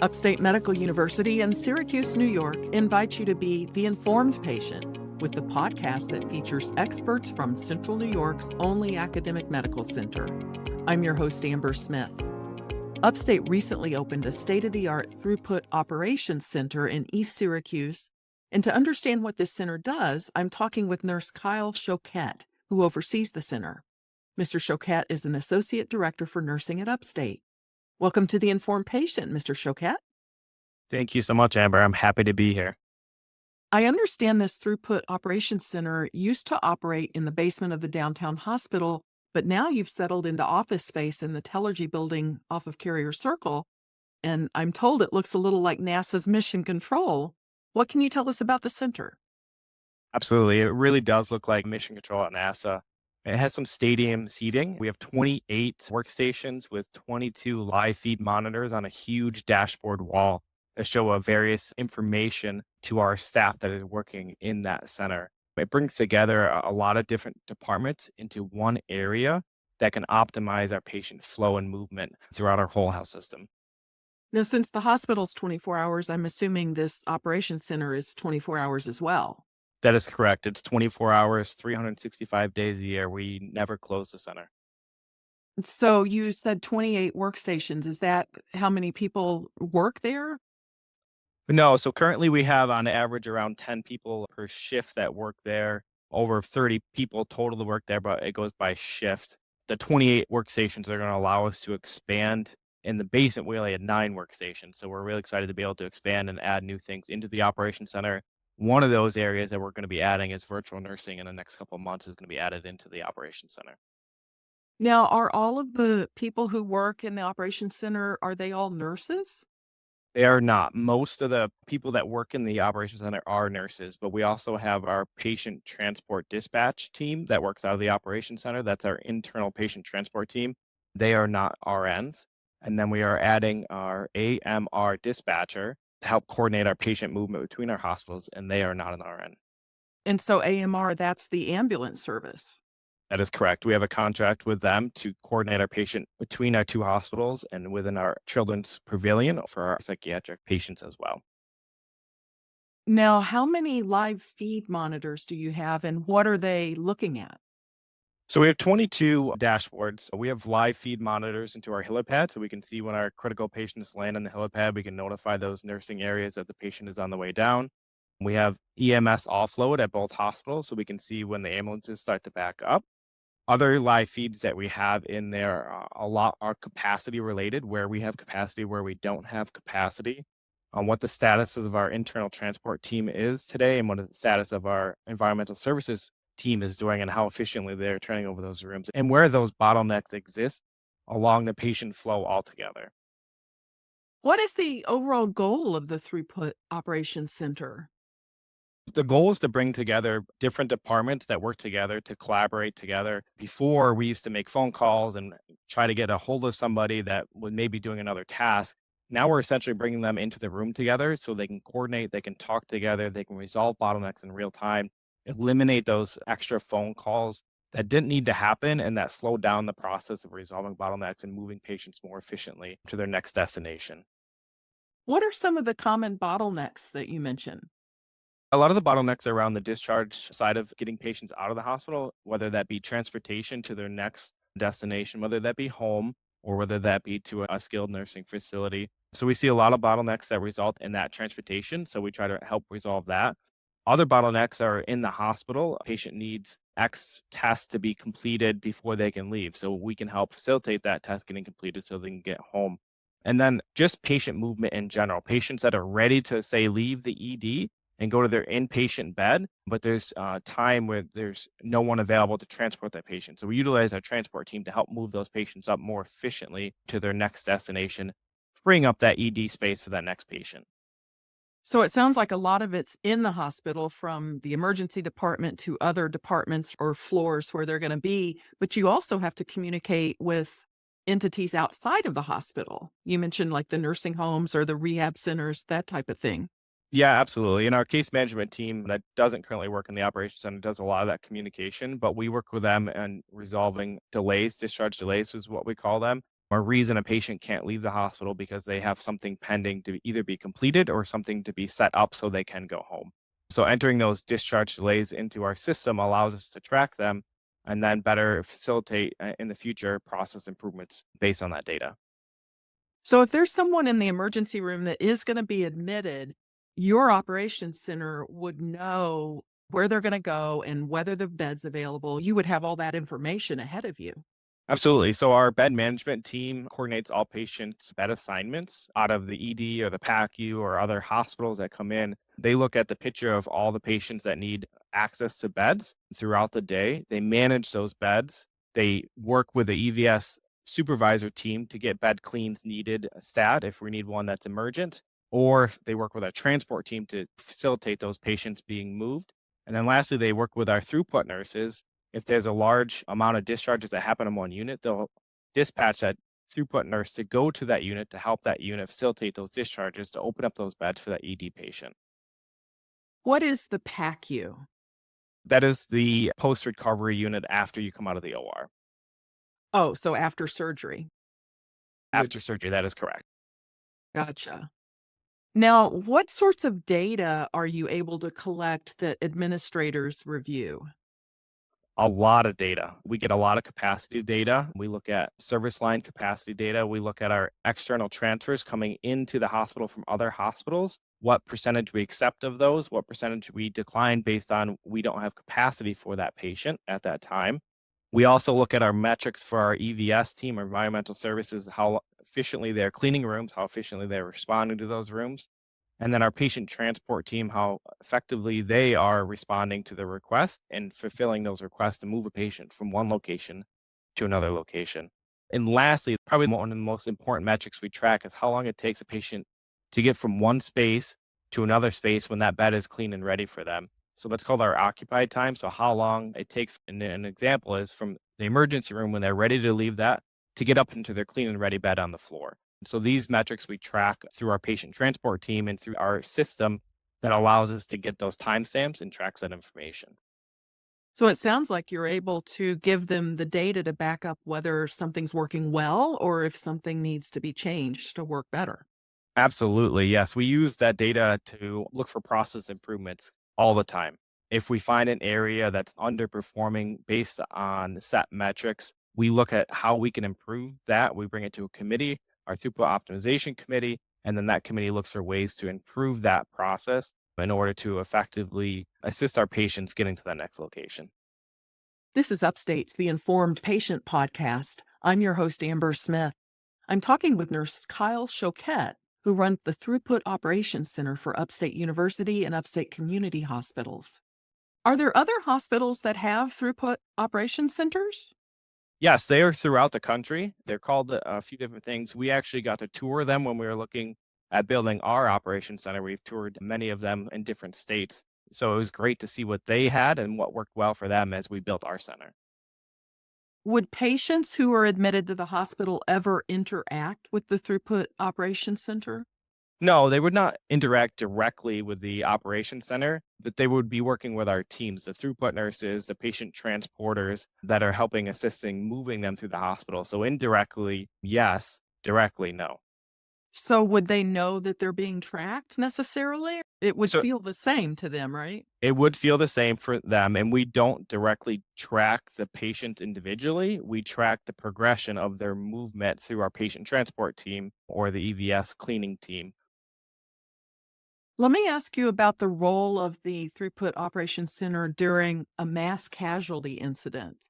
Upstate Medical University in Syracuse, New York invite you to be the informed patient with the podcast that features experts from Central New York's only academic medical center. I'm your host, Amber Smith. Upstate recently opened a state-of-the-art Throughput Operations Center in East Syracuse. And to understand what this center does, I'm talking with nurse Kyle Choquette, who oversees the center. Mr. Choquette is an associate director for nursing at Upstate. Welcome to the Informed Patient, Mr. Choquette. Thank you so much, Amber. I'm happy to be here. I understand this Throughput Operations Center used to operate in the basement of the downtown hospital, but now you've settled into office space in the Tellergy building off of Carrier Circle, and I'm told it looks a little like NASA's Mission Control. What can you tell us about the center? Absolutely. It really does look like Mission Control at NASA. It has some stadium seating. We have 28 workstations with 22 live feed monitors on a huge dashboard wall that show various information to our staff that is working in that center. It brings together a lot of different departments into one area that can optimize our patient flow and movement throughout our whole health system. Now, since the hospital's 24 hours, I'm assuming this operations center is 24 hours as well. That is correct. It's 24 hours, 365 days a year. We never close the center. So you said 28 workstations. Is that how many people work there? No, so currently we have on average around 10 people per shift that work there, over 30 people total to work there, but it goes by shift. The 28 workstations are going to allow us to expand. In the basement, we only had 9 workstations. So we're really excited to be able to expand and add new things into the operations center. One of those areas that we're going to be adding is virtual nursing in the next couple of months is going to be added into the operations center. Now, are all of the people who work in the operations center, are they all nurses? They are not. Most of the people that work in the operations center are nurses, but we also have our patient transport dispatch team that works out of the operations center. That's our internal patient transport team. They are not RNs. And then we are adding our AMR dispatcher to help coordinate our patient movement between our hospitals, and they are not an RN. And so AMR, that's the ambulance service. That is correct. We have a contract with them to coordinate our patient between our 2 hospitals and within our children's pavilion for our psychiatric patients as well. Now, how many live feed monitors do you have, and what are they looking at? So we have 22 dashboards. We have live feed monitors into our helipad, so we can see when our critical patients land on the helipad. We can notify those nursing areas that the patient is on the way down. We have EMS offload at both hospitals, so we can see when the ambulances start to back up. Other live feeds that we have in there, a lot are capacity related, where we have capacity, where we don't have capacity, on what the status of our internal transport team is today, and what the status of our environmental services team is doing and how efficiently they're turning over those rooms, and where those bottlenecks exist along the patient flow altogether. What is the overall goal of the Throughput Operations Center? The goal is to bring together different departments that work together to collaborate together. Before, we used to make phone calls and try to get a hold of somebody that was maybe doing another task. Now we're essentially bringing them into the room together so they can coordinate, they can talk together, they can resolve bottlenecks in real time, eliminate those extra phone calls that didn't need to happen and that slowed down the process of resolving bottlenecks and moving patients more efficiently to their next destination. What are some of the common bottlenecks that you mentioned? A lot of the bottlenecks are around the discharge side of getting patients out of the hospital, whether that be transportation to their next destination, whether that be home, or whether that be to a skilled nursing facility. So we see a lot of bottlenecks that result in that transportation. So we try to help resolve that. Other bottlenecks are in the hospital. A patient needs X test to be completed before they can leave. So we can help facilitate that test getting completed so they can get home. And then just patient movement in general, patients that are ready to say leave the ED and go to their inpatient bed, but there's time where there's no one available to transport that patient. So we utilize our transport team to help move those patients up more efficiently to their next destination, freeing up that ED space for that next patient. So it sounds like a lot of it's in the hospital, from the emergency department to other departments or floors where they're going to be, but you also have to communicate with entities outside of the hospital. You mentioned like the nursing homes or the rehab centers, that type of thing. Yeah, absolutely. And our case management team that doesn't currently work in the operations center does a lot of that communication, but we work with them and resolving delays, discharge delays is what we call them, or reason a patient can't leave the hospital because they have something pending to either be completed or something to be set up so they can go home. So entering those discharge delays into our system allows us to track them and then better facilitate in the future process improvements based on that data. So if there's someone in the emergency room that is going to be admitted, your operations center would know where they're going to go and whether the bed's available. You would have all that information ahead of you. Absolutely. So our bed management team coordinates all patients' bed assignments out of the ED or the PACU or other hospitals that come in. They look at the picture of all the patients that need access to beds throughout the day. They manage those beds. They work with the EVS supervisor team to get bed cleans needed stat if we need one that's emergent, or if they work with our transport team to facilitate those patients being moved. And then lastly, they work with our throughput nurses. If there's a large amount of discharges that happen in one unit, they'll dispatch that throughput nurse to go to that unit to help that unit facilitate those discharges to open up those beds for that ED patient. What is the PACU? That is the post recovery unit after you come out of the OR. Oh, so after surgery. After surgery, that is correct. Gotcha. Now, what sorts of data are you able to collect that administrators review? A lot of data. We get a lot of capacity data. We look at service line capacity data. We look at our external transfers coming into the hospital from other hospitals, what percentage we accept of those, what percentage we decline based on we don't have capacity for that patient at that time. We also look at our metrics for our EVS team, our environmental services, how efficiently they're cleaning rooms, how efficiently they're responding to those rooms. And then our patient transport team, how effectively they are responding to the request and fulfilling those requests to move a patient from one location to another location. And lastly, probably one of the most important metrics we track is how long it takes a patient to get from one space to another space when that bed is clean and ready for them. So that's called our occupied time. So how long it takes, and an example is from the emergency room when they're ready to leave that to get up into their clean and ready bed on the floor. So these metrics we track through our patient transport team and through our system that allows us to get those timestamps and tracks that information. So it sounds like you're able to give them the data to back up whether something's working well or if something needs to be changed to work better. Absolutely. Yes. We use that data to look for process improvements all the time. If we find an area that's underperforming based on set metrics, we look at how we can improve that. We bring it to a committee, our throughput optimization committee, and then that committee looks for ways to improve that process in order to effectively assist our patients getting to that next location. This is Upstate's The Informed Patient Podcast. I'm your host, Amber Smith. I'm talking with nurse Kyle Choquette, who runs the Throughput Operations Center for Upstate University and Upstate Community Hospitals. Are there other hospitals that have Throughput Operations Centers? Yes, they are throughout the country. They're called a few different things. We actually got to tour them when we were looking at building our operations center. We've toured many of them in different states. So it was great to see what they had and what worked well for them as we built our center. Would patients who are admitted to the hospital ever interact with the Throughput Operations Center? No, they would not interact directly with the operations center, but they would be working with our teams, the throughput nurses, the patient transporters that are helping assisting moving them through the hospital. So indirectly, yes, directly, no. So would they know that they're being tracked necessarily? It would So feel the same to them, right? it would feel the same for them. And we don't directly track the patient individually. We track the progression of their movement through our patient transport team or the EVS cleaning team. Let me ask you about the role of the Throughput Operations Center during a mass casualty incident.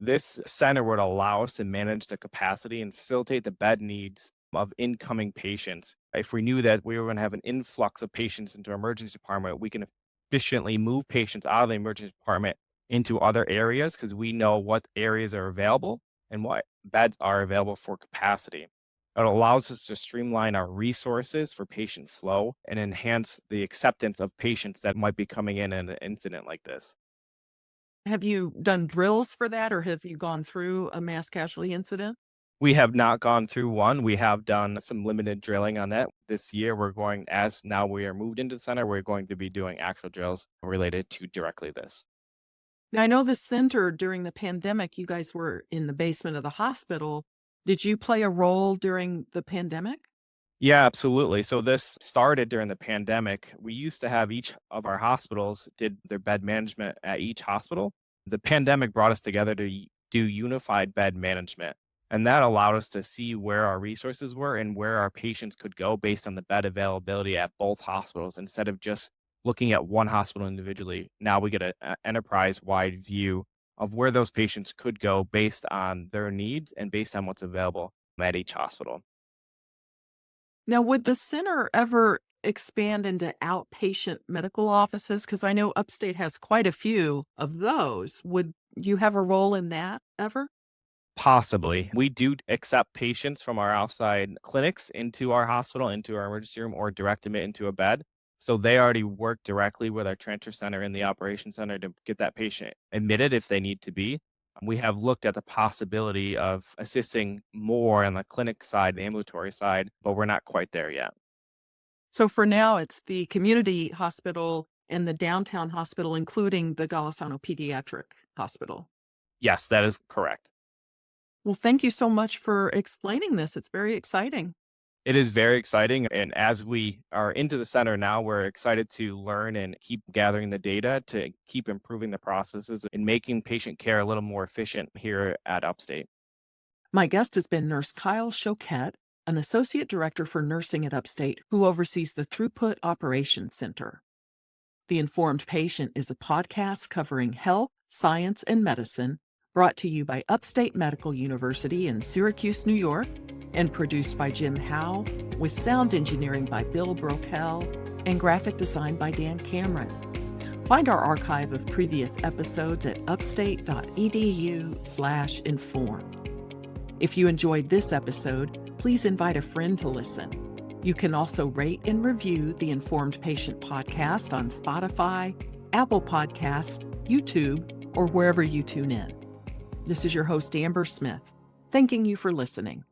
This center would allow us to manage the capacity and facilitate the bed needs of incoming patients. If we knew that we were going to have an influx of patients into our emergency department, we can efficiently move patients out of the emergency department into other areas because we know what areas are available and what beds are available for capacity. It allows us to streamline our resources for patient flow and enhance the acceptance of patients that might be coming in an incident like this. Have you done drills for that or have you gone through a mass casualty incident? We have not gone through one. We have done some limited drilling on that. This year, as now we are moved into the center, we're going to be doing actual drills related to directly this. Now, I know the center during the pandemic, you guys were in the basement of the hospital. Did you play a role during the pandemic? Yeah, absolutely. So this started during the pandemic. We used to have each of our hospitals did their bed management at each hospital. The pandemic brought us together to do unified bed management. And that allowed us to see where our resources were and where our patients could go based on the bed availability at both hospitals instead of just looking at one hospital individually. Now we get an enterprise-wide view of where those patients could go based on their needs and based on what's available at each hospital. Now, would the center ever expand into outpatient medical offices? Because I know Upstate has quite a few of those. Would you have a role in that ever? Possibly. We do accept patients from our outside clinics into our hospital, into our emergency room, or direct admit into a bed. So they already work directly with our transfer center and the operations center to get that patient admitted if they need to be. We have looked at the possibility of assisting more on the clinic side, the ambulatory side, but we're not quite there yet. So for now, it's the community hospital and the downtown hospital, including the Golisano Pediatric Hospital. Yes, that is correct. Well, thank you so much for explaining this. It's very exciting. It is very exciting. And as we are into the center now, we're excited to learn and keep gathering the data to keep improving the processes and making patient care a little more efficient here at Upstate. My guest has been Nurse Kyle Choquette, an associate director for nursing at Upstate, who oversees the Throughput Operations Center. The Informed Patient is a podcast covering health, science, and medicine, brought to you by Upstate Medical University in Syracuse, New York, and produced by Jim Howe, with sound engineering by Bill Brokel and graphic design by Dan Cameron. Find our archive of previous episodes at upstate.edu/inform. If you enjoyed this episode, please invite a friend to listen. You can also rate and review the Informed Patient podcast on Spotify, Apple Podcasts, YouTube, or wherever you tune in. This is your host, Amber Smith, thanking you for listening.